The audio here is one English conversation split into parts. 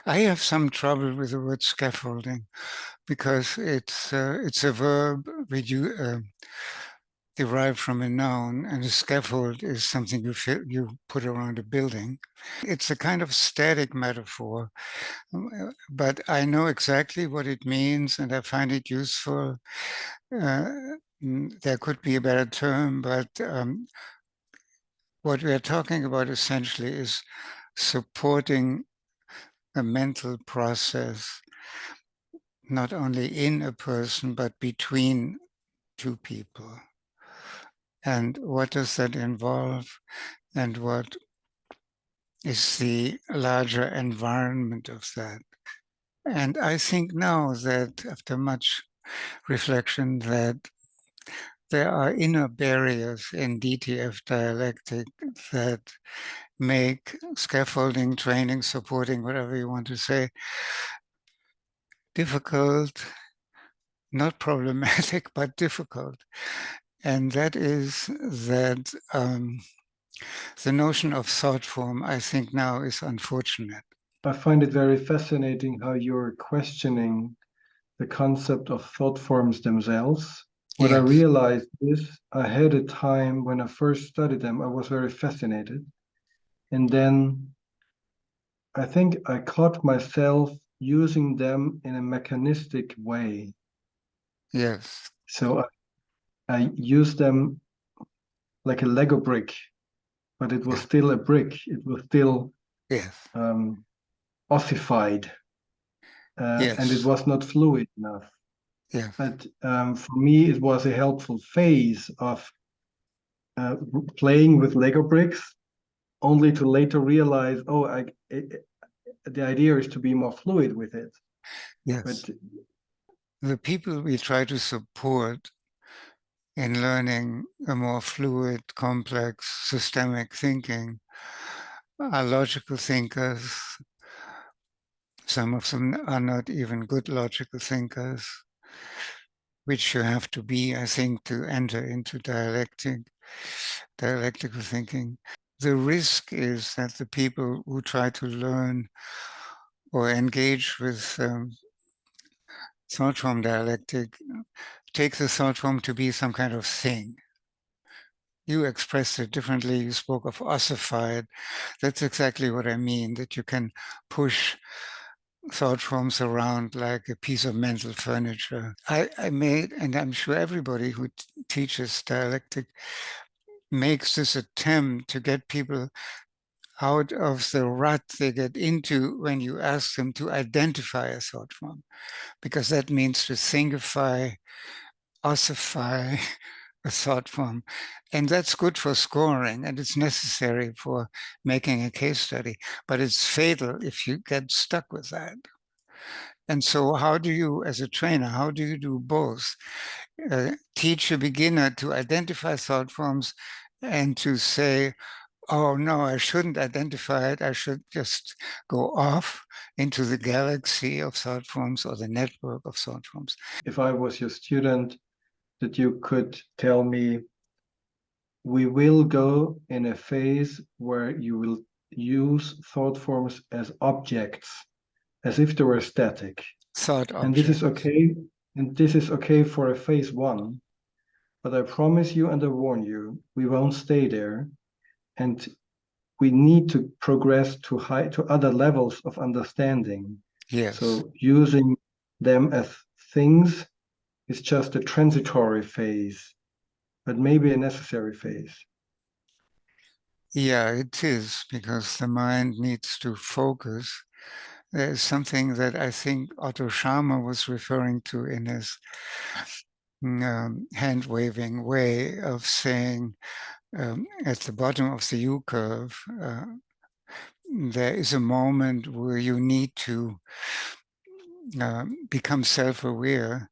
I have some trouble with the word scaffolding because it's a verb derived from a noun, and a scaffold is something you put around a building. It's a kind of static metaphor, but I know exactly what it means, and I find it useful. Uh, there could be a better term, but what we are talking about essentially is supporting a mental process, not only in a person, but between two people. And what does that involve? And what is the larger environment of that? And I think now that after much reflection that there are inner barriers in DTF dialectic that make scaffolding, training, supporting, whatever you want to say, difficult, not problematic, but difficult. And that is that the notion of thought form, I think now is unfortunate. I find it very fascinating how you're questioning the concept of thought forms themselves. What I Yes, realized is I had a time when I first studied them, I was very fascinated. And then I think I caught myself using them in a mechanistic way. yes, So I used them like a Lego brick, but it was yeah, still a brick. It was still yes, um, ossified, and it yes, was not fluid enough. yes, But for me, it was a helpful phase of playing with Lego bricks, only to later realize, oh, the idea is to be more fluid with it. yes. But The people we try to support in learning a more fluid, complex, systemic thinking are logical thinkers. Some of them are not even good logical thinkers, which you have to be, I think, to enter into dialectical thinking. The risk is that the people who try to learn or engage with thought form dialectic take the thought form to be some kind of thing. You expressed it differently. You spoke of ossified. That's exactly what I mean, that you can push thought forms around like a piece of mental furniture. I made, and I'm sure everybody who teaches dialectic makes this attempt to get people out of the rut they get into when you ask them to identify a thought form, because that means to thingify, ossify a thought form. And that's good for scoring, and it's necessary for making a case study, but it's fatal if you get stuck with that. And so how do you, as a trainer, how do you do both? Teach a beginner to identify thought forms and to say, oh no, I shouldn't identify it. I should just go off into the galaxy of thought forms or the network of thought forms. if I was your student, that you could tell me, we will go in a phase where you will use thought forms as objects, as if they were static. Thought And this is objects. okay. And this is okay for a phase one. But I promise you and I warn you, we won't stay there. And we need to progress to other levels of understanding. Yes. So using them as things is just a transitory phase, but maybe a necessary phase. Yeah, it is, because the mind needs to focus. There's something that I think Otto Schama was referring to in his hand waving way of saying at the bottom of the U curve, there is a moment where you need to become self aware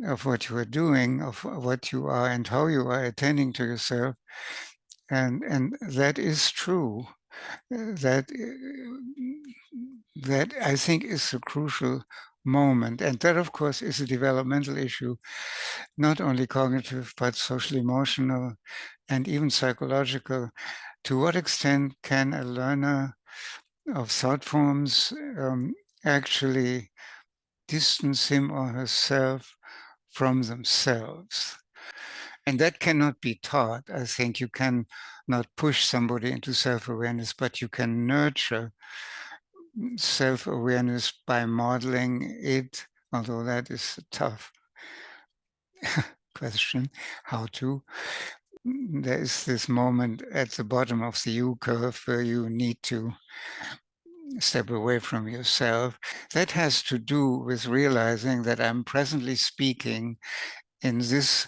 of what you are doing, of what you are, and how you are attending to yourself. And that is true. That that I think is a crucial moment. And that, of course, is a developmental issue, not only cognitive, but social, emotional, and even psychological. To what extent can a learner of thought forms actually distance him or herself from themselves. And that cannot be taught. I think you can not push somebody into self-awareness, but you can nurture self-awareness by modeling it, although that is a tough question, how to. There is this moment at the bottom of the U-curve where you need to step away from yourself. That has to do with realizing that I'm presently speaking in this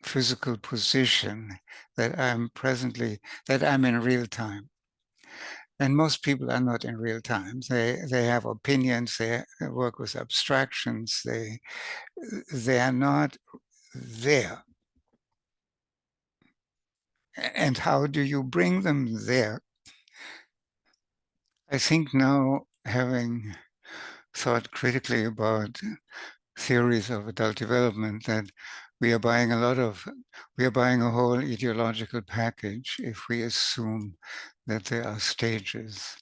physical position, that I'm in real time. And most people are not in real time. They have opinions, they work with abstractions, they are not there. And how do you bring them there? I think now, having thought critically about theories of adult development, that we are buying a whole ideological package if we assume that there are stages.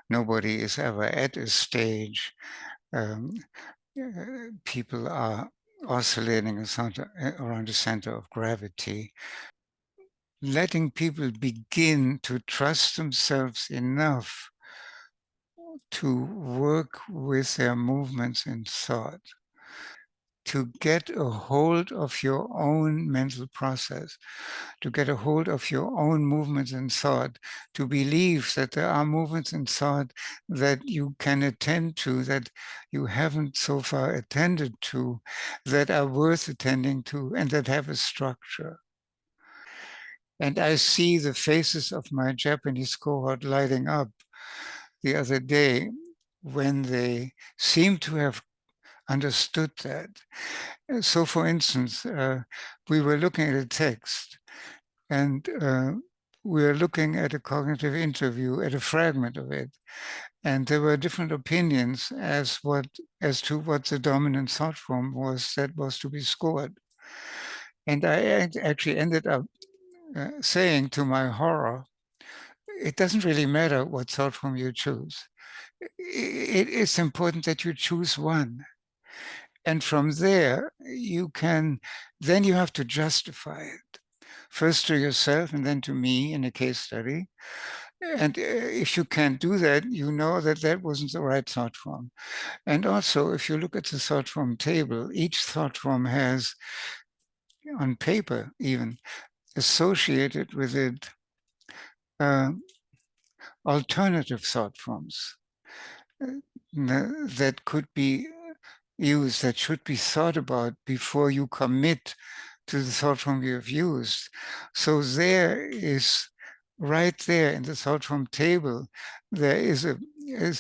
Nobody is ever at a stage. People are oscillating around the center of gravity. Letting people begin to trust themselves enough to work with their movements in thought, to get a hold of your own mental process, to get a hold of your own movements in thought, to believe that there are movements in thought that you can attend to, that you haven't so far attended to, that are worth attending to, and that have a structure. And I see the faces of my Japanese cohort lighting up the other day when they seem to have understood that. So for instance, we were looking at a text and we were looking at a cognitive interview, at a fragment of it. And there were different opinions as to what the dominant thought form was that was to be scored. And I actually ended up saying, to my horror, it doesn't really matter what thought form you choose. It's important that you choose one. And from there, then you have to justify it, first to yourself and then to me in a case study. And if you can't do that, you know that that wasn't the right thought form. And also, if you look at the thought form table, each thought form has, on paper even, associated with it uh, alternative thought forms that could be used, that should be thought about before you commit to the thought form you have used. So there is, right there in the thought form table, there is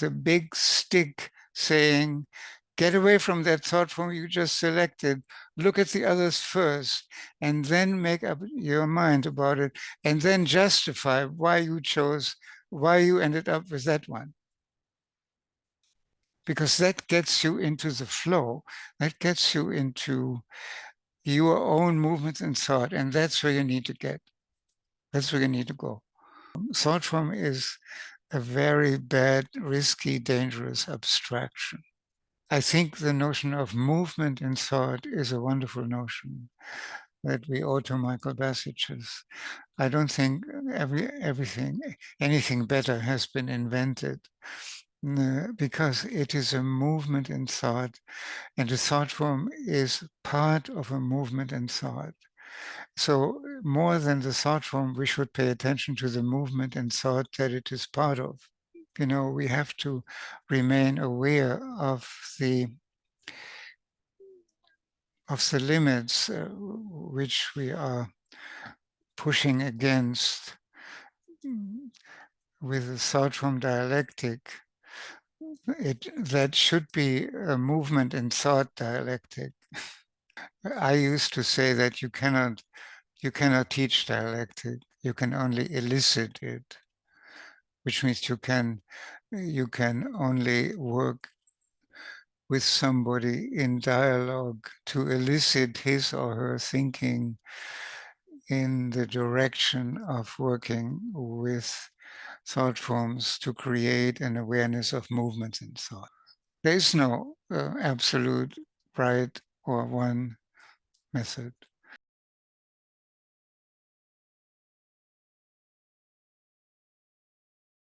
a big stick saying, get away from that thought form you just selected, look at the others first, and then make up your mind about it, and then justify why you ended up with that one. Because that gets you into the flow, that gets you into your own movements and thought, and that's where you need to get. That's where you need to go. Thought form is a very bad, risky, dangerous abstraction. I think the notion of movement in thought is a wonderful notion that we owe to Michael Bassage's. I don't think anything better has been invented because it is a movement in thought, and the thought form is part of a movement in thought. So more than the thought form, we should pay attention to the movement and thought that it is part of. We have to remain aware of the limits which we are pushing against with the thought form dialectic. That should be a movement in thought dialectic. I used to say that you cannot teach dialectic. You can only elicit it, which means you can only work with somebody in dialogue to elicit his or her thinking in the direction of working with thought forms to create an awareness of movement in thought. There is no absolute right or one method.